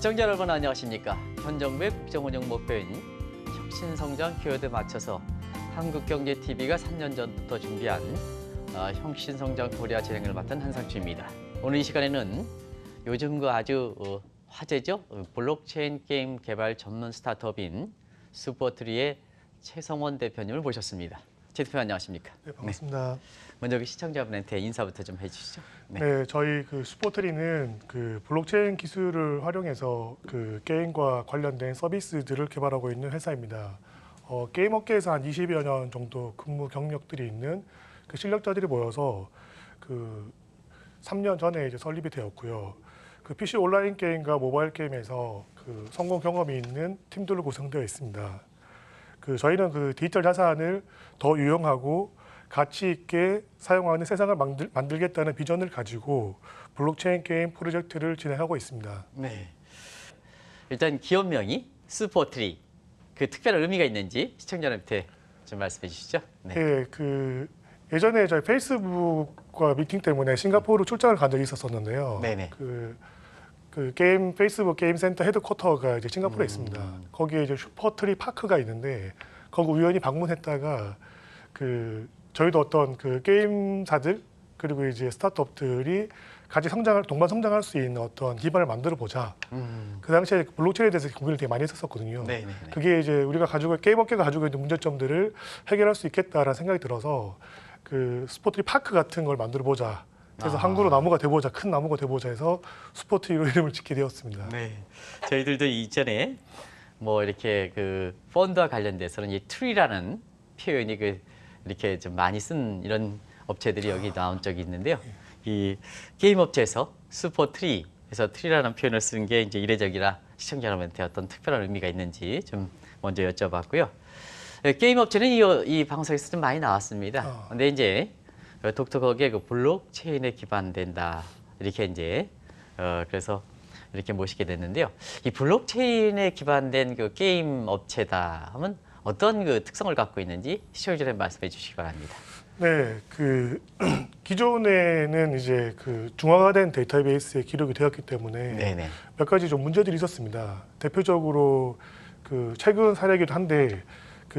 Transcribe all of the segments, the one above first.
시청자 여러분 안녕하십니까? 현 정부의 국정운영 목표인 혁신성장 키워드에 맞춰서 한국경제TV가 3년 전부터 준비한 혁신성장 코리아 진행을 맡은 한상추입니다. 오늘 이 시간에는 요즘 그 아주 화제죠? 블록체인 게임 개발 전문 스타트업인 슈퍼트리의 최성원 대표님을 모셨습니다. 최 대표 안녕하십니까? 네, 반갑습니다. 네. 먼저 시청자분한테 인사부터 좀 해주시죠. 네, 저희 슈퍼트리는 블록체인 기술을 활용해서 게임과 관련된 서비스들을 개발하고 있는 회사입니다. 게임 업계에서 한 20여 년 정도 근무 경력들이 있는 실력자들이 모여서 3년 전에 이제 설립이 되었고요. PC 온라인 게임과 모바일 게임에서 성공 경험이 있는 팀들로 구성되어 있습니다. 저희는 디지털 자산을 더 유용하고 가치 있게 사용하는 세상을 만들겠다는 비전을 가지고 블록체인 게임 프로젝트를 진행하고 있습니다. 네. 일단 기업명이 슈퍼트리, 특별한 의미가 있는지 시청자한테 좀 말씀해 주시죠. 네, 예전에 저희 페이스북과 미팅 때문에 싱가포르 출장을 간 적이 있었었는데요. 네네. 페이스북 게임 센터 헤드쿼터가 이제 싱가포르에 있습니다. 거기에 이제 슈퍼트리 파크가 있는데 거기 우연히 방문했다가 저희도 어떤 게임사들 그리고 이제 스타트업들이 같이 동반 성장할 수 있는 어떤 기반을 만들어 보자. 그 당시에 블록체인에 대해서 고민을 되게 많이 했었거든요. 네네네. 그게 이제 우리가 게임 업계가 가지고 있는 문제점들을 해결할 수 있겠다라는 생각이 들어서 슈퍼트리 파크 같은 걸 만들어 보자. 그래서 항구로 나무가 돼보자, 큰 나무가 돼보자 해서 슈퍼트리로 이름을 짓게 되었습니다. 네, 저희들도 이전에 뭐 이렇게 펀드와 관련돼서는 이 트리라는 표현이 이렇게 좀 많이 쓴 이런 업체들이 여기 나온 적이 있는데요. 이 게임 업체에서 슈퍼트리에서 트리라는 표현을 쓴 게 이제 이례적이라 시청자 여러분한테 어떤 특별한 의미가 있는지 좀 먼저 여쭤봤고요. 게임 업체는 이 방송에서 좀 많이 나왔습니다. 근데 이제 독특하게 블록체인에 기반된다 이렇게 이제 그래서 이렇게 모시게 됐는데요. 이 블록체인에 기반된 게임 업체다 하면 어떤 특성을 갖고 있는지 시청자들한테 말씀해 주시기 바랍니다. 네, 기존에는 이제 중화화된 데이터베이스에 기록이 되었기 때문에 네네. 몇 가지 좀 문제들이 있었습니다. 대표적으로 최근 사례이기도 한데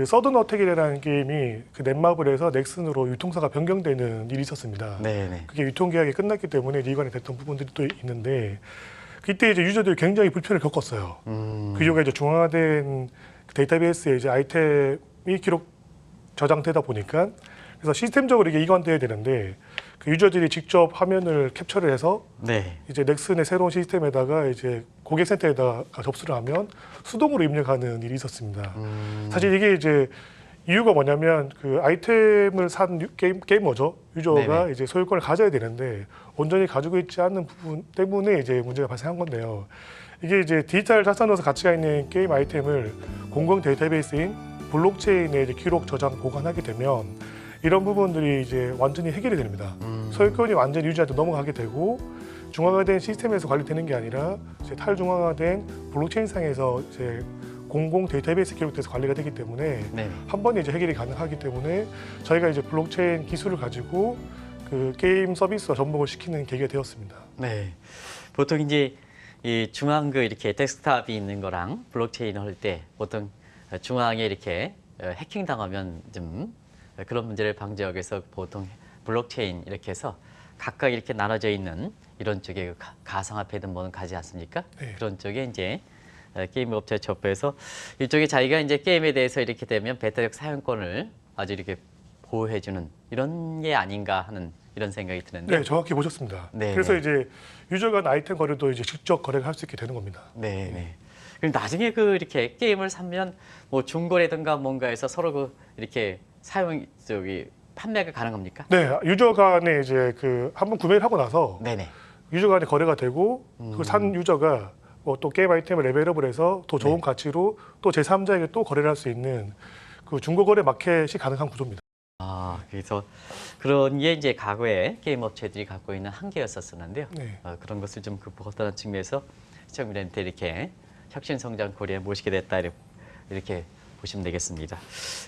서든 어택이라는 게임이 넷마블에서 넥슨으로 유통사가 변경되는 일이 있었습니다. 네네. 그게 유통계약이 끝났기 때문에 리관이 됐던 부분들이 또 있는데 그때 이제 유저들이 굉장히 불편을 겪었어요. 그 이유가 이제 중화된 데이터베이스에 이제 아이템이 기록 저장되다 보니까 그래서 시스템적으로 이게 이관돼야 되는데 유저들이 직접 화면을 캡처를 해서 네. 이제 넥슨의 새로운 시스템에다가 이제 고객센터에다가 접수를 하면 수동으로 입력하는 일이 있었습니다. 사실 이게 이제 이유가 뭐냐면 아이템을 산 게이머죠. 유저가 네네. 이제 소유권을 가져야 되는데 온전히 가지고 있지 않는 부분 때문에 이제 문제가 발생한 건데요. 이게 이제 디지털 자산으로서 가치가 있는 게임 아이템을 공공 데이터베이스인 블록체인에 이제 기록, 저장, 보관하게 되면 이런 부분들이 이제 완전히 해결이 됩니다. 소유권이 완전히 유저한테 넘어가게 되고 중화화된 시스템에서 관리되는 게 아니라 이제 탈중화화된 블록체인상에서 이제 공공 데이터베이스 기록돼서 관리가 되기 때문에 네네. 한 번에 이제 해결이 가능하기 때문에 저희가 이제 블록체인 기술을 가지고 게임 서비스와 접목을 시키는 계기가 되었습니다. 네. 보통 이제 이 중앙 이렇게 데스크탑이 있는 거랑 블록체인 할 때 보통 중앙에 이렇게 해킹 당하면 좀 그런 문제를 방지하기 위해서 보통 블록체인 이렇게 해서 각각 이렇게 나눠져 있는 이런 쪽에 가상화폐든 뭐는 가지 않습니까? 네. 그런 쪽에 이제 게임 업체 접해서 이쪽에 자기가 이제 게임에 대해서 이렇게 되면 배타적 사용권을 아주 이렇게 보호해주는 이런 게 아닌가 하는 이런 생각이 드는데. 네, 정확히 보셨습니다. 네, 그래서 네. 이제 유저 간 아이템 거래도 이제 직접 거래를 할 수 있게 되는 겁니다. 네, 네. 그럼 나중에 이렇게 게임을 사면 뭐 중고라든가 뭔가에서 서로 이렇게 판매가 가능합니까? 네, 유저 간에 이제 한번 구매를 하고 나서 네네. 유저 간에 거래가 되고 그걸 산 유저가 또 게임 아이템을 레벨업을 해서 더 좋은 네. 가치로 또 제3자에게 또 거래를 할 수 있는 중고거래 마켓이 가능한 구조입니다. 그래서 그런 게 이제 과거에 게임 업체들이 갖고 있는 한계였었는데요. 네. 그런 것을 좀 극복했다는 측면에서 시청자들한테 이렇게 혁신성장 코리아에 모시게 됐다 이렇게 보시면 되겠습니다.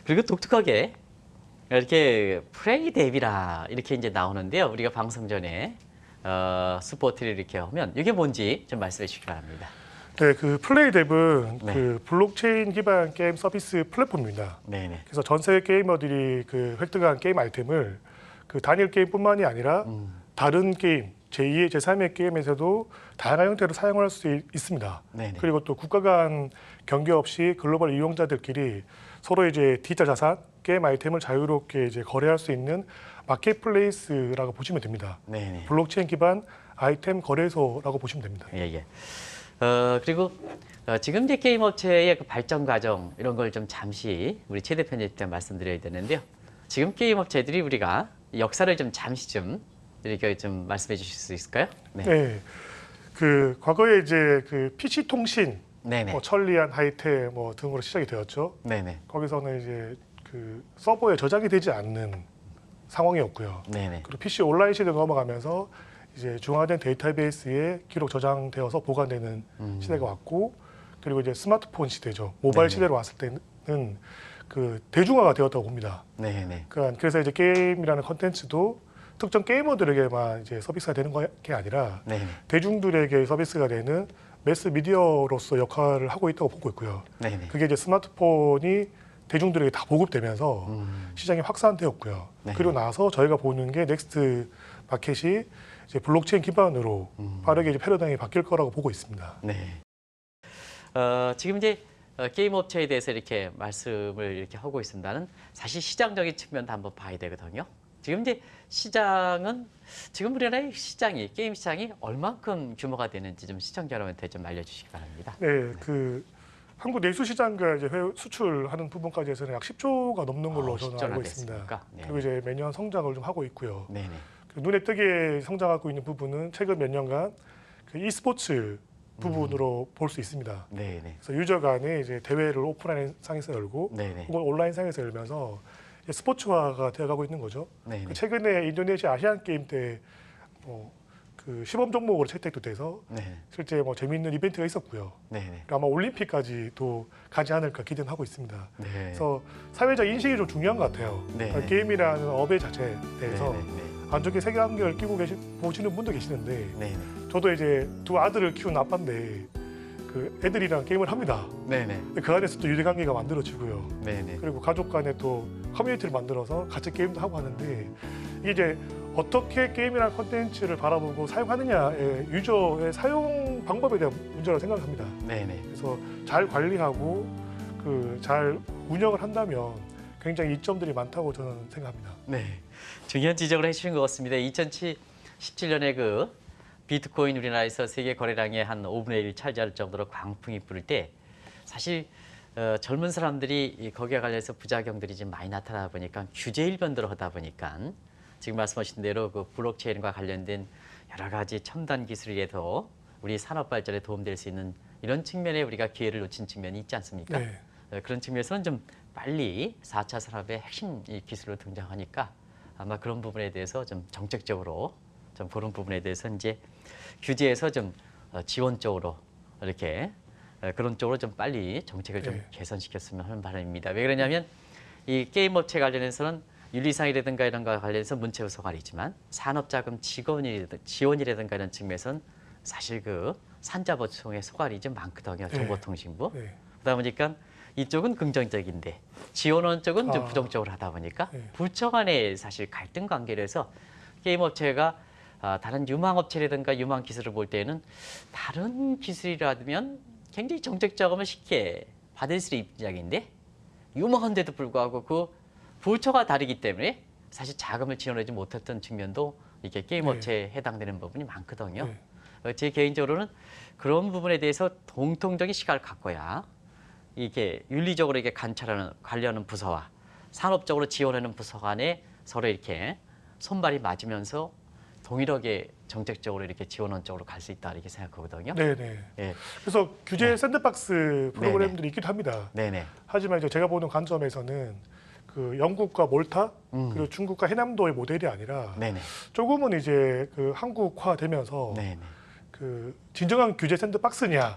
그리고 독특하게 이렇게 프레이 데뷔라 이렇게 이제 나오는데요. 우리가 방송 전에 스포츠를 이렇게 하면 이게 뭔지 좀 말씀해 주시기 바랍니다. 네, 그 플레이뎁은 네. 그 블록체인 기반 게임 서비스 플랫폼입니다. 네네. 그래서 전 세계 게이머들이 그 획득한 게임 아이템을 그 단일 게임뿐만이 아니라 다른 게임, 제2의 제3의 게임에서도 다양한 형태로 사용할 수 있습니다. 네네. 그리고 또 국가 간 경계 없이 글로벌 이용자들끼리 서로 이제 디지털 자산, 게임 아이템을 자유롭게 이제 거래할 수 있는 마켓플레이스라고 보시면 됩니다. 네네. 블록체인 기반 아이템 거래소라고 보시면 됩니다. 예, 예. 그리고 지금 이제 게임 업체의 그 발전 과정 이런 걸 좀 잠시 우리 최 대표님한테 말씀드려야 되는데요. 지금 게임 업체들이 우리가 역사를 좀 잠시 좀 이렇게 좀 말씀해 주실 수 있을까요? 네. 네. 그 과거에 이제 그 PC 통신, 네네. 뭐 천리안, 하이텔 뭐 등으로 시작이 되었죠. 네네. 거기서는 이제 그 서버에 저장이 되지 않는 상황이었고요. 네네. 그리고 PC 온라인 시대로 넘어가면서 이제 중화된 데이터베이스에 기록 저장되어서 보관되는 시대가 왔고, 그리고 이제 스마트폰 시대죠. 모바일 네네. 시대로 왔을 때는 그 대중화가 되었다고 봅니다. 네네. 그러니까 그래서 이제 게임이라는 컨텐츠도 특정 게이머들에게만 이제 서비스가 되는 게 아니라 네네. 대중들에게 서비스가 되는 매스 미디어로서 역할을 하고 있다고 보고 있고요. 네네. 그게 이제 스마트폰이 대중들에게 다 보급되면서 시장이 확산되었고요. 네. 그리고 나서 저희가 보는 게 넥스트 마켓이 이제 블록체인 기반으로 빠르게 이제 패러다임이 바뀔 거라고 보고 있습니다. 네. 지금 이제 게임 업체에 대해서 이렇게 말씀을 이렇게 하고 있습니다는 사실 시장적인 측면도 한번 봐야 되거든요. 지금 이제 시장은 지금 우리나라의 시장이 게임 시장이 얼만큼 규모가 되는지 좀 시청자 여러분한테 좀 알려주시기 바랍니다. 네, 그 한국 내수 시장과 이제 해외 수출하는 부분까지 해서는 약 10조가 넘는 걸로 저는 10조나 알고 있습니다. 됐습니까? 네. 그리고 이제 매년 성장을 좀 하고 있고요. 네네. 그 눈에 띄게 성장하고 있는 부분은 최근 몇 년간 그 e스포츠 부분으로 볼 수 있습니다. 네네. 그래서 유저 간에 이제 대회를 오프라인 상에서 열고 네네. 혹은 온라인 상에서 열면서 이제 스포츠화가 되어가고 있는 거죠. 네네. 그 최근에 인도네시아 아시안 게임 때 그 시범 종목으로 채택도 돼서 네네. 실제 뭐 재미있는 이벤트가 있었고요. 네네. 아마 올림픽까지도 가지 않을까 기대는 하고 있습니다. 네. 그래서 사회적 인식이 좀 중요한 것 같아요. 네. 그러니까 게임이라는 업의 자체에 대해서 네네. 안 좋게 색안경을 끼고 보시는 분도 계시는데 네네. 저도 이제 두 아들을 키운 아빠인데 그 애들이랑 게임을 합니다. 네네. 그 안에서 또 유대관계가 만들어지고요. 네네. 그리고 가족 간에 또 커뮤니티를 만들어서 같이 게임도 하고 하는데 이게 이제 어떻게 게임이라는 콘텐츠를 바라보고 사용하느냐의 유저의 사용 방법에 대한 문제라고 생각합니다. 네네. 그래서 잘 관리하고 그 잘 운영을 한다면 굉장히 이점들이 많다고 저는 생각합니다. 네. 중요한 지적을 해주신 것 같습니다. 2017년에 그 비트코인 우리나라에서 세계 거래량의 한 5분의 1 차지할 정도로 광풍이 불 때 사실 젊은 사람들이 거기에 관련해서 부작용들이 좀 많이 나타나다 보니까 규제 일변도로 하다 보니까 지금 말씀하신 대로 그 블록체인과 관련된 여러 가지 첨단 기술에도 우리 산업 발전에 도움될 수 있는 이런 측면에 우리가 기회를 놓친 측면이 있지 않습니까? 네. 그런 측면에서는 좀 빨리 4차 산업의 핵심 이 기술로 등장하니까 아마 그런 부분에 대해서 좀 정책적으로 좀 그런 부분에 대해서 이제 규제에서 좀 지원 쪽으로 이렇게 그런 쪽으로 좀 빨리 정책을 좀 네. 개선시켰으면 하는 바람입니다. 왜 그러냐면 이 게임 업체 관련해서는 윤리상이라든가 이런 거 관련해서 문체 요소가 있지만 산업자금 지원이라든가 이런 측면에서는 사실 그 산자보통의 소관이 좀 많거든요. 네. 정보통신부. 네. 그러다 보니까 이쪽은 긍정적인데 지원원 쪽은 좀 아. 부정적으로 하다 보니까 네. 부처 간의 사실 갈등 관계로 해서 게임 업체가 다른 유망 업체라든가 유망 기술을 볼 때는 다른 기술이라면 굉장히 정책 자금을 쉽게 받을 수 있는 입장인데 유망한데도 불구하고 그 부처가 다르기 때문에 사실 자금을 지원하지 못했던 측면도 이게 게임 네. 업체에 해당되는 부분이 많거든요. 네. 제 개인적으로는 그런 부분에 대해서 공통적인 시각을 갖고야 이게 윤리적으로 이렇게 관리하는 부서와 산업적으로 지원하는 부서 간에 서로 이렇게 손발이 맞으면서 동일하게 정책적으로 이렇게 지원원 쪽으로 갈 수 있다 이렇게 생각하거든요. 네네. 예. 그래서 규제 네. 샌드박스 프로그램들이 있기도 합니다. 네네. 하지만 이제 제가 보는 관점에서는 그 영국과 몰타 그리고 중국과 해남도의 모델이 아니라 네네. 조금은 이제 그 한국화되면서 네네. 그 진정한 규제 샌드박스냐에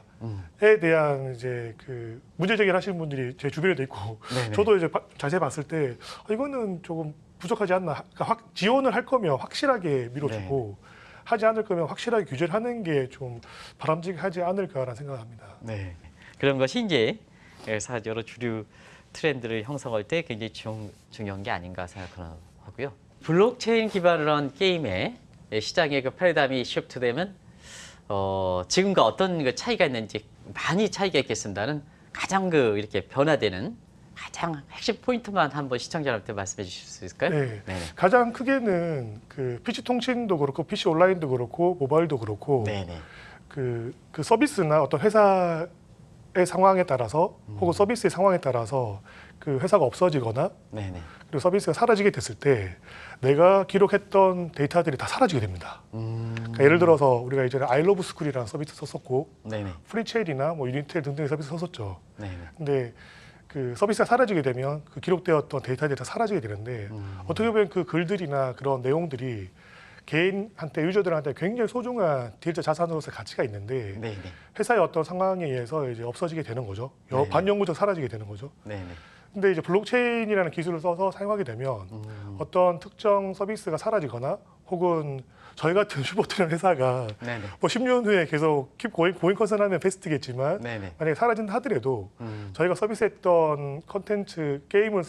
대한 이제 그 문제 제기를 하시는 분들이 제 주변에도 있고 네네. 저도 이제 자세히 봤을 때 이거는 조금 부족하지 않나. 그러니까 지원을 할 거면 확실하게 밀어주고 하지 않을 거면 확실하게 규제를 하는 게 좀 바람직하지 않을까라는 생각합니다. 네. 그런 것이 이제 사회적으로 주류 트렌드를 형성할 때 굉장히 중요한 게 아닌가 생각하고요. 블록체인 기반으로 한 게임의 시장의 그 패러다임이 시프트되면 지금과 어떤 그 차이가 있는지 많이 차이가 있겠습니다는 가장 그 이렇게 변화되는 가장 핵심 포인트만 한번 시청자한테 말씀해 주실 수 있을까요? 네. 네네. 가장 크게는 그 PC 통신도 그렇고 PC 온라인도 그렇고 모바일도 그렇고 네네. 그 서비스나 어떤 회사의 상황에 따라서 혹은 서비스의 상황에 따라서 그 회사가 없어지거나 네네. 그리고 서비스가 사라지게 됐을 때 내가 기록했던 데이터들이 다 사라지게 됩니다. 그러니까 예를 들어서 우리가 이전에 아이러브스쿨이라는 서비스 썼었고 네네. 프리첼이나 뭐 유니텔 등등의 서비스 썼었죠. 네네. 근데 그 서비스가 사라지게 되면 그 기록되었던 데이터들이 다 사라지게 되는데 어떻게 보면 그 글들이나 그런 내용들이 개인한테 유저들한테 굉장히 소중한 디지털 자산으로서 가치가 있는데 네네. 회사의 어떤 상황에 의해서 이제 없어지게 되는 거죠. 네네. 반영구적 사라지게 되는 거죠. 네네. 근데 이제 블록체인이라는 기술을 써서 사용하게 되면 어떤 특정 서비스가 사라지거나 혹은 저희 같은 슈퍼트리온 회사가 네네. 뭐 10년 후에 계속 킵 고잉 컨선하면 베스트겠지만 네네. 만약에 사라진다 하더라도 저희가 서비스했던 컨텐츠 게임을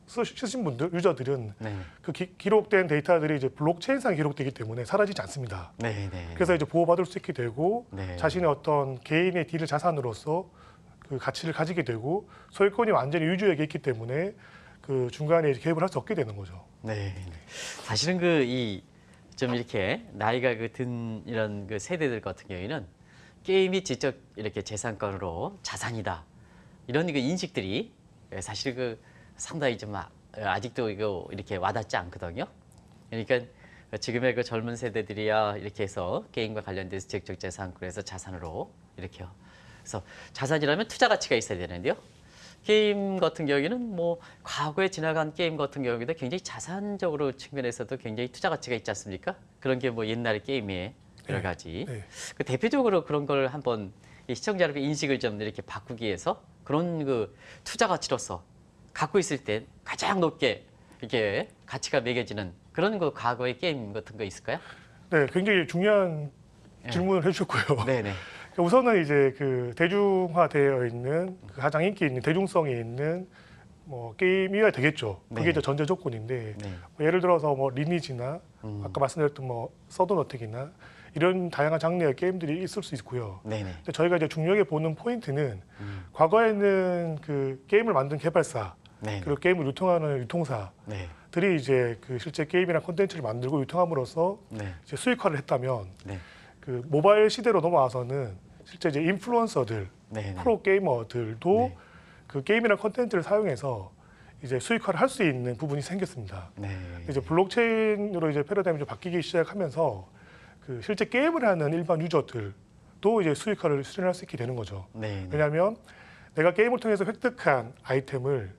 쓰신 분들 유저들은 네네. 그 기록된 데이터들이 이제 블록체인상 기록되기 때문에 사라지지 않습니다. 네네. 그래서 이제 보호받을 수 있게 되고 네. 자신의 어떤 개인의 디지털 자산으로서 그 가치를 가지게 되고 소유권이 완전히 유저에게 있기 때문에 그 중간에 이제 개입을 할 수 없게 되는 거죠. 네. 사실은 그 이 좀 이렇게 나이가 그 든 이런 그 세대들 같은 경우에는 게임이 지적 이렇게 재산권으로 자산이다 이런 그 인식들이 사실 그 상당히 좀 아직도 이거 이렇게 와닿지 않거든요. 그러니까 지금의 그 젊은 세대들이야 이렇게 해서 게임과 관련돼서 지적 재산권에서 자산으로 이렇게 그래서 자산이라면 투자 가치가 있어야 되는데요. 게임 같은 경우에는 뭐 과거에 지나간 게임 같은 경우에도 굉장히 자산적으로 측면에서도 굉장히 투자 가치가 있지 않습니까? 그런 게 뭐 옛날의 게임의 여러 가지. 네. 그 대표적으로 그런 걸 한번 이 시청자 여러분 인식을 좀 이렇게 바꾸기 위해서 그런 그 투자 가치로서 갖고 있을 때 가장 높게 이렇게 가치가 매겨지는 그런 그 과거의 게임 같은 거 있을까요? 네, 굉장히 중요한 질문을 해주셨고요. 네네. 우선은 이제 그 대중화되어 있는 그 가장 인기 있는 대중성이 있는 뭐 게임이어야 되겠죠. 그게 네. 이제 전제 조건인데 네. 뭐 예를 들어서 뭐 리니지나 아까 말씀드렸던 뭐 서든어택이나 이런 다양한 장르의 게임들이 있을 수 있고요. 네네. 근데 저희가 이제 중요하게 보는 포인트는 과거에는 그 게임을 만든 개발사 네. 그리고 게임을 유통하는 유통사 네. 들이 이제 그 실제 게임이나 콘텐츠를 만들고 유통함으로써 네. 이제 수익화를 했다면 네. 그 모바일 시대로 넘어와서는 실제 이제 인플루언서들, 네. 프로 게이머들도 네. 그 게임이나 콘텐츠를 사용해서 이제 수익화를 할 수 있는 부분이 생겼습니다. 네. 이제 블록체인으로 이제 패러다임이 좀 바뀌기 시작하면서 그 실제 게임을 하는 일반 유저들도 이제 수익화를 실현할 수 있게 되는 거죠. 네. 왜냐하면 내가 게임을 통해서 획득한 아이템을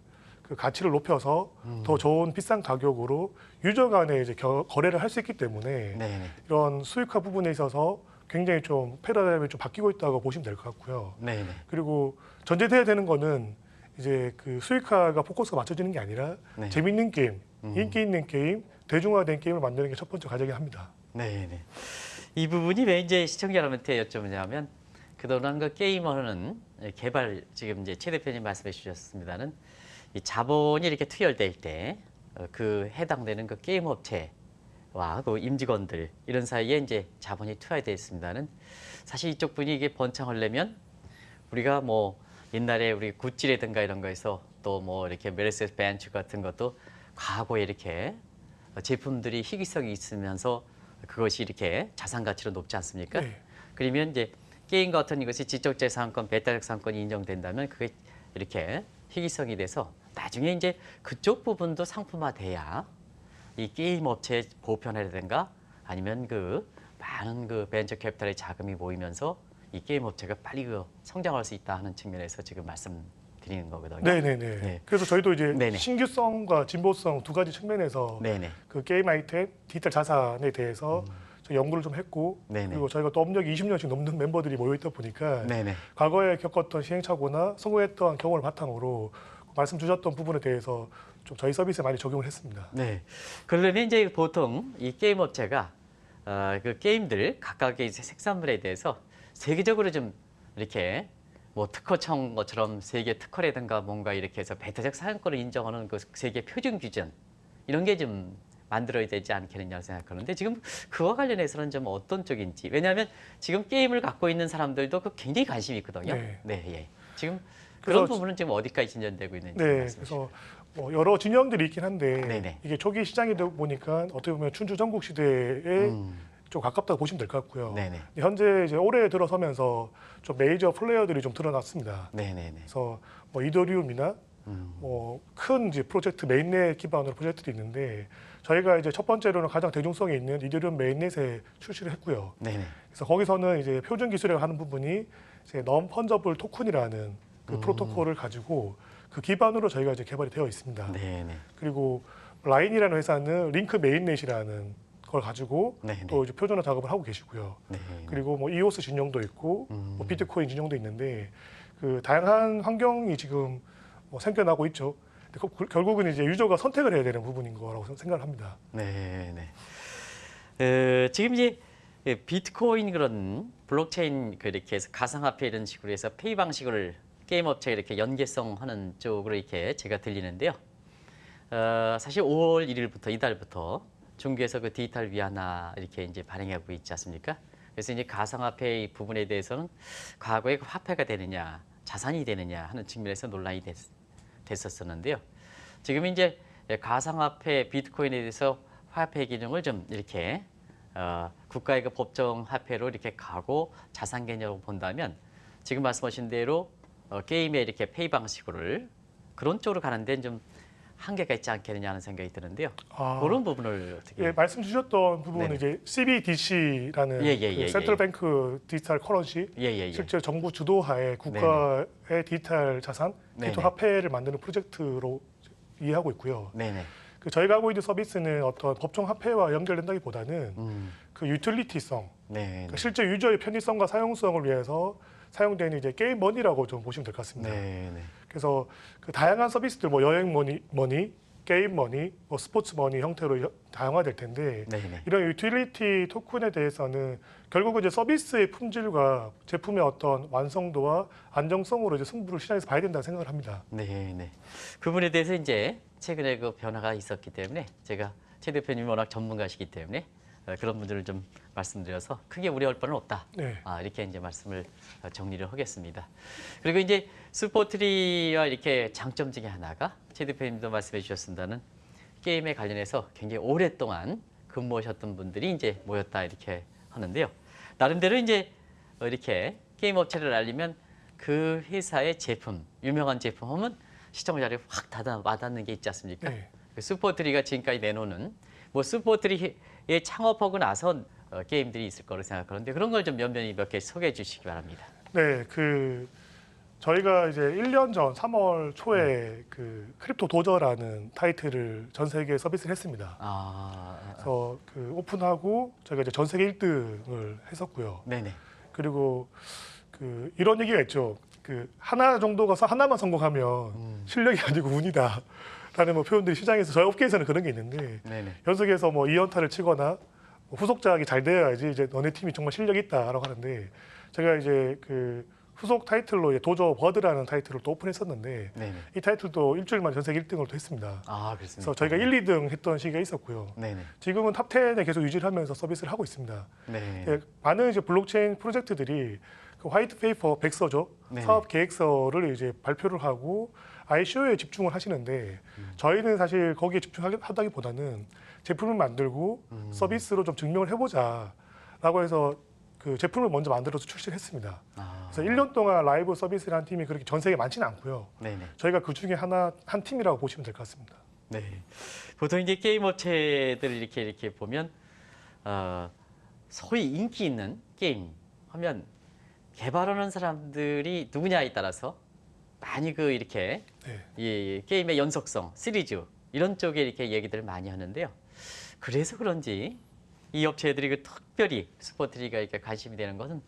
그 가치를 높여서 더 좋은 비싼 가격으로 유저 간에 이제 거래를 할 수 있기 때문에 네. 이런 수익화 부분에 있어서 굉장히 좀 패러다임이 좀 바뀌고 있다고 보시면 될 것 같고요. 네. 그리고 전제돼야 되는 거는 이제 그 수익화가 포커스가 맞춰지는 게 아니라 네. 재밌는 게임, 인기 있는 게임, 대중화된 게임을 만드는 게 첫 번째 과제이긴 합니다. 네. 이 부분이 왜 이제 시청자 여러분한테 여쭤보냐면 그동안 그 게이머는 개발 지금 이제 최 대표님 말씀해 주셨습니다는 이 자본이 이렇게 투여될 때 그 해당되는 그 게임 업체와 그 임직원들 이런 사이에 이제 자본이 투여되어 있습니다는 사실 이쪽 분위기에 번창하려면 우리가 뭐 옛날에 우리 구찌라든가 이런 거에서 또 뭐 이렇게 메르세데스 벤츠 같은 것도 과거에 이렇게 제품들이 희귀성이 있으면서 그것이 이렇게 자산 가치로 높지 않습니까? 네. 그러면 이제 게임 같은 이것이 지적재산권, 배타적산권이 인정된다면 그게 이렇게 희귀성이 돼서 나중에 이제 그쪽 부분도 상품화돼야 이 게임 업체의 보편화라든가 아니면 그 많은 그 벤처 캐피탈의 자금이 모이면서 이 게임 업체가 빨리 그 성장할 수 있다 하는 측면에서 지금 말씀드리는 거거든요. 네네네. 네. 그래서 저희도 이제 네네. 신규성과 진보성 두 가지 측면에서 네네. 그 게임 아이템, 디지털 자산에 대해서 저희 연구를 좀 했고 네네. 그리고 저희가 또 업력이 20년씩 넘는 멤버들이 모여 있다 보니까 네네. 과거에 겪었던 시행착오나 성공했던 경험을 바탕으로 말씀 주셨던 부분에 대해서 좀 저희 서비스에 많이 적용을 했습니다. 네. 그러면 이제 보통 이 게임 업체가 그 게임들 각각의 이제 생산물에 대해서 세계적으로 좀 이렇게 뭐 특허청 것처럼 세계 특허라든가 뭔가 이렇게 해서 배타적 사용권을 인정하는 그 세계 표준 규정 이런 게 좀 만들어야 되지 않겠느냐 생각하는데 지금 그와 관련해서는 좀 어떤 쪽인지 왜냐하면 지금 게임을 갖고 있는 사람들도 그 굉장히 관심이 있거든요. 네. 네, 예. 지금 그래서 그런 부분은 지금 어디까지 진전되고 있는지 네, 말씀해 주시죠. 그래서 뭐 여러 진영들이 있긴 한데 네네. 이게 초기 시장이다 보니까 어떻게 보면 춘추 전국 시대에 좀 가깝다고 보시면 될 것 같고요. 네네. 현재 이제 올해 들어서면서 좀 메이저 플레이어들이 좀 드러났습니다. 네네네. 그래서 뭐 이더리움이나 음. 뭐 큰 이제 프로젝트 메인넷 기반으로 프로젝트도 있는데 저희가 이제 첫 번째로는 가장 대중성이 있는 이더리움 메인넷에 출시를 했고요. 네네. 그래서 거기서는 이제 표준 기술이라고 하는 부분이 이제 non fungible 토큰이라는 그 프로토콜을 가지고 그 기반으로 저희가 이제 개발이 되어 있습니다. 네네. 그리고 라인이라는 회사는 링크 메인넷이라는 걸 가지고 네네. 또 이제 표준화 작업을 하고 계시고요. 네. 그리고 뭐 이오스 진영도 있고 뭐 비트코인 진영도 있는데 그 다양한 환경이 지금 뭐 생겨나고 있죠. 근데 결국은 이제 유저가 선택을 해야 되는 부분인 거라고 생각을 합니다. 네네. 지금 이제 비트코인 그런 블록체인 그렇게 해서 가상화폐 이런 식으로 해서 페이 방식을 게임 업체에 이렇게 연계성하는 쪽으로 이렇게 제가 들리는데요. 사실 5월 1일부터 이달부터 중국에서 그 디지털 위안화 이렇게 이제 발행하고 있지 않습니까? 그래서 이제 가상화폐 부분에 대해서는 과거에 그 화폐가 되느냐, 자산이 되느냐 하는 측면에서 논란이 됐었었는데요. 지금 이제 가상화폐 비트코인에 대해서 화폐 기능을 좀 이렇게 국가의 그 법정 화폐로 이렇게 가고 자산 개념으로 본다면 지금 말씀하신 대로 게임의 이렇게 페이 방식으로를 그런 쪽으로 가는 데는 좀 한계가 있지 않겠느냐 하는 생각이 드는데요. 그런 부분을 어떻게? 예, 말씀 주셨던 부분은 네네. 이제 CBDC라는 예. 센트럴 뱅크 디지털 커런시 예. 실제 정부 주도하에 국가의 디지털 자산, 네네. 디지털 화폐를 만드는 프로젝트로 이해하고 있고요. 네네. 그 저희가 하고 있는 서비스는 어떤 법정 화폐와 연결된다기보다는 그 유틸리티성, 네. 그러니까 실제 유저의 편의성과 사용성을 위해서 사용되는 이제 게임 머니라고 좀 보시면 될 것 같습니다. 네. 그래서 그 다양한 서비스들 뭐 여행 머니, 게임 머니, 뭐 스포츠 머니 형태로 다양화될 텐데 네네. 이런 유틸리티 토큰에 대해서는 결국은 이제 서비스의 품질과 제품의 어떤 완성도와 안정성으로 이제 승부를 시장에서 봐야 된다고 생각을 합니다. 네. 그 부분에 대해서 이제 최근에 그 변화가 있었기 때문에 제가 최 대표님이 워낙 전문가시기 때문에 그런 분들을 좀 말씀드려서 크게 우려할 바는 없다. 네. 이렇게 이제 말씀을 정리를 하겠습니다. 그리고 이제 슈퍼트리와 이렇게 장점 중에 하나가 최 대표님도 말씀해 주셨습니다는 게임에 관련해서 굉장히 오랫동안 근무하셨던 분들이 이제 모였다 이렇게 하는데요. 나름대로 이제 이렇게 게임 업체를 알리면 그 회사의 제품, 유명한 제품 하면 시청자들이 확 와닿는 게 있지 않습니까? 네. 그 슈퍼트리가 지금까지 내놓는 뭐 슈퍼트리에 창업하고 나서 게임들이 있을 거라고 생각하는데 그런 걸 좀 면면히 몇 개 소개해 주시기 바랍니다. 네, 그 저희가 이제 1년 전 3월 초에 그 크립토 도저라는 타이틀을 전 세계에 서비스를 했습니다. 그래서 그 오픈하고 저희가 이제 전 세계 1등을 했었고요. 네네. 그리고 그 이런 얘기가 있죠. 그 하나 정도가 하나만 성공하면 실력이 아니고 운이다. 라는 뭐 표현들이 시장에서 저희 업계에서는 그런 게 있는데 네네. 연속해서 뭐 2연타를 치거나 뭐 후속작이 잘 되어야지 이제 너네 팀이 정말 실력이 있다라고 하는데 제가 이제 그 후속 타이틀로 이제 도저 버드라는 타이틀을 또 오픈했었는데 네네. 이 타이틀도 일주일 만에 전 세계 1등을 또 했습니다. 그렇습니다. 그래서 저희가 1, 2등 했던 시기가 있었고요. 네네. 지금은 탑 10에 계속 유지를 하면서 서비스를 하고 있습니다. 네. 예, 많은 이제 블록체인 프로젝트들이 그 화이트 페이퍼 백서죠. 네. 사업 계획서를 이제 발표를 하고 ICO에 집중을 하시는데 저희는 사실 거기에 집중하다기보다는 제품을 만들고 서비스로 좀 증명을 해보자라고 해서 그 제품을 먼저 만들어서 출시를 했습니다. 그래서 1년 동안 라이브 서비스를 한 팀이 그렇게 전 세계에 많지는 않고요. 네네. 저희가 그 중에 한 팀이라고 보시면 될 것 같습니다. 네. 보통 이제 게임 업체들 이렇게 보면 소위 인기 있는 게임 하면 개발하는 사람들이 누구냐에 따라서 많이 그 이렇게 네. 이 게임의 연속성, 시리즈 이런 쪽에 이렇게 얘기들을 많이 하는데요. 그래서 그런지 이 업체들이 그 특별히 슈퍼트리가 이렇게 관심이 되는 것은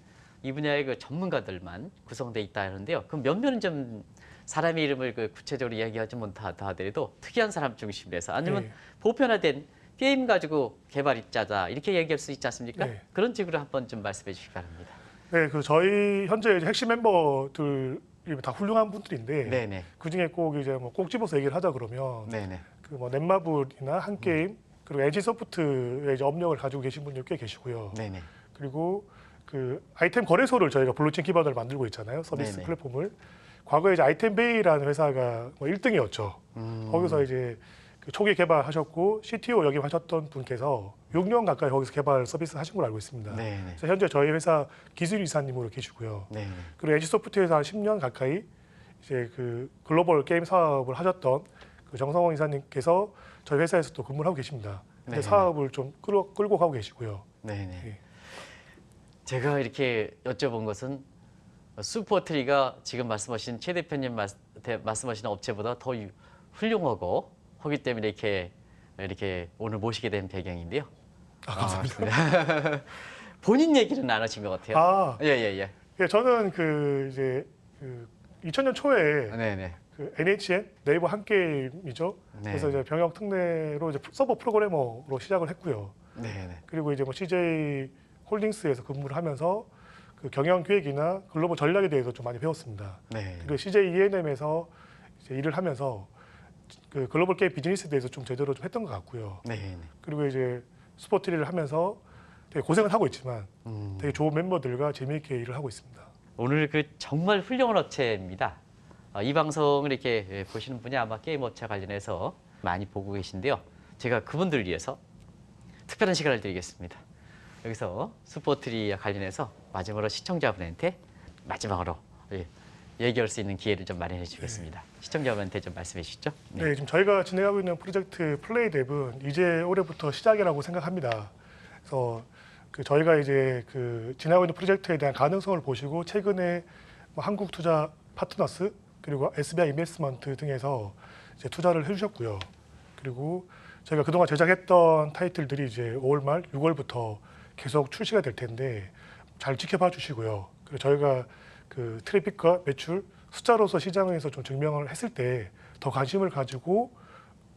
이 분야의 그 전문가들만 구성돼 있다 하는데요. 그 몇몇은 좀 사람의 이름을 그 구체적으로 이야기하지 못하더라도 특이한 사람 중심으로 해서 아니면 네. 보편화된 게임 가지고 개발자다 이렇게 얘기할 수 있지 않습니까? 네. 그런 식으로 한번 좀 말씀해 주시기 바랍니다. 네, 그 저희 현재 이제 핵심 멤버들이 다 훌륭한 분들인데 네네. 그 중에 꼭 이제 뭐 꼭 집어서 얘기를 하자 그러면 네네. 그 뭐 넷마블이나 한 게임 그리고 NC 소프트의 이제 업력을 가지고 계신 분들 꽤 계시고요. 네네. 그리고 그 아이템 거래소를 저희가 블록체인 기반으로 만들고 있잖아요. 서비스 네네. 플랫폼을. 과거에 이제 아이템베이라는 회사가 뭐 1등이었죠. 거기서 이제 그 초기 개발하셨고 CTO 역임하셨던 분께서 6년 가까이 거기서 개발 서비스 하신 걸로 알고 있습니다. 네네. 그래서 현재 저희 회사 기술 이사님으로 계시고요. 네네. 그리고 NC소프트에서 한 10년 가까이 이제 그 글로벌 게임 사업을 하셨던 그 정성원 이사님께서 저희 회사에서 또 근무를 하고 계십니다. 근데 네네. 사업을 좀 끌고 가고 계시고요. 네네. 예. 제가 이렇게 여쭤본 것은 슈퍼트리가 지금 말씀하신 최 대표님 말씀하신 업체보다 더 훌륭하고 하기 때문에 이렇게 오늘 모시게 된 배경인데요. 감사합니다. 본인 얘기는 안 하신 것 같아요. 아, 예예예. 예, 저는 그 이제 그 2000년 초에 네네. 그 NHN 네이버 한 게임이죠. 네. 그래서 이제 병역 특례로 이제 서버 프로그래머로 시작을 했고요. 네네. 그리고 이제 뭐 CJ 홀딩스에서 근무를 하면서 그 경영 기획이나 글로벌 전략에 대해서 좀 많이 배웠습니다. 네. 그리고 CJ ENM에서 이제 일을 하면서 그 글로벌 게임 비즈니스에 대해서 좀 제대로 좀 했던 것 같고요. 네네. 그리고 이제 스포트리를 하면서 되게 고생은 하고 있지만 되게 좋은 멤버들과 재미있게 일을 하고 있습니다. 오늘 그 정말 훌륭한 업체입니다. 이 방송을 이렇게 보시는 분이 아마 게임 업체 관련해서 많이 보고 계신데요. 제가 그분들을 위해서 특별한 시간을 드리겠습니다. 여기서 스포트리와 관련해서 마지막으로 시청자분한테 마지막으로 얘기할 수 있는 기회를 좀 마련해 주겠습니다. 시청자분한테 좀 말씀해 주시죠. 네, 지금 저희가 진행하고 있는 프로젝트 플레이뎁은 이제 올해부터 시작이라고 생각합니다. 그래서 그 저희가 이제 그 진행하고 있는 프로젝트에 대한 가능성을 보시고 최근에 뭐 한국 투자 파트너스 그리고 SBI 인베스트먼트 등에서 이제 투자를 해주셨고요. 그리고 저희가 그동안 제작했던 타이틀들이 이제 5월 말 6월부터 계속 출시가 될 텐데 잘 지켜봐 주시고요. 그리고 저희가 그 트래픽과 매출 숫자로서 시장에서 좀 증명을 했을 때 더 관심을 가지고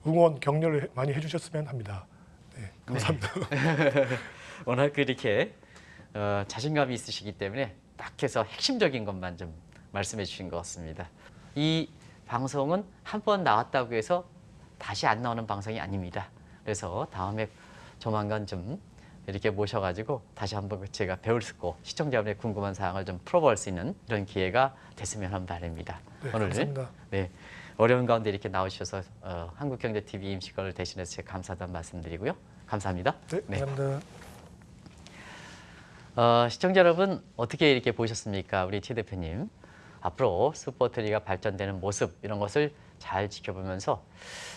응원 격려를 많이 해주셨으면 합니다. 네, 감사합니다. 워낙 그렇게 자신감이 있으시기 때문에 딱 해서 핵심적인 것만 좀 말씀해 주신 것 같습니다. 이 방송은 한 번 나왔다고 해서 다시 안 나오는 방송이 아닙니다. 그래서 다음에 조만간 좀 이렇게 모셔가지고 다시 한번 제가 배울 수 있고 시청자분의 궁금한 사항을 좀 풀어볼 수 있는 이런 기회가 됐으면 하는 바람입니다. 네, 오늘 감사합니다. 네, 어려운 가운데 이렇게 나오셔서 한국경제TV 임시거를 대신해서 제가 감사하다는 말씀드리고요. 감사합니다. 네, 감사합니다. 시청자 여러분 어떻게 이렇게 보셨습니까? 우리 최 대표님 앞으로 슈퍼트리가 발전되는 모습 이런 것을 잘 지켜보면서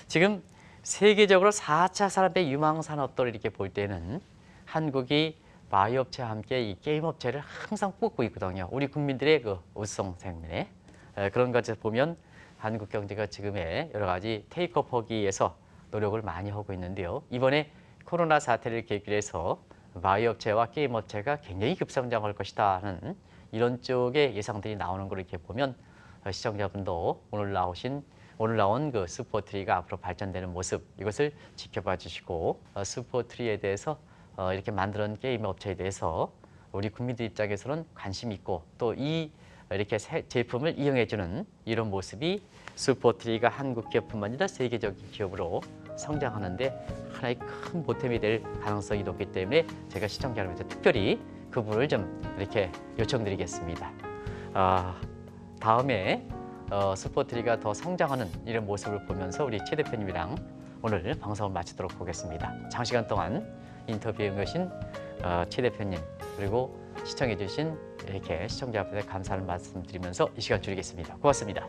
지금 세계적으로 4차 산업의 유망 산업들 이렇게 볼 때는 한국이 바이오 업체와 함께 이 게임 업체를 항상 뽑고 있거든요. 우리 국민들의 그 우수성 때문에 그런 것을 보면 한국 경제가 지금의 여러 가지 테이크오프하기 위해서 노력을 많이 하고 있는데요. 이번에 코로나 사태를 계기로 해서 바이오 업체와 게임 업체가 굉장히 급성장할 것이다 하는 이런 쪽의 예상들이 나오는 걸 이렇게 보면 시청자분도 오늘 나온 그 슈퍼트리가 앞으로 발전되는 모습 이것을 지켜봐 주시고 슈퍼트리에 대해서 이렇게 만드는 게임 업체에 대해서 우리 국민들 입장에서는 관심 있고 또 이렇게 제품을 이용해 주는 이런 모습이 슈퍼트리가 한국 기업뿐만 아니라 세계적인 기업으로 성장하는데 하나의 큰 보탬이 될 가능성이 높기 때문에 제가 시청자 여러분께 특별히 그분을 좀 이렇게 요청드리겠습니다. 다음에 슈퍼트리가 더 성장하는 이런 모습을 보면서 우리 최 대표님이랑 오늘 방송을 마치도록 하겠습니다. 장시간 동안 인터뷰에 응하신 최 대표님 그리고 시청해 주신 이렇게 시청자 여러분께 감사를 말씀드리면서 이 시간 줄이겠습니다. 고맙습니다.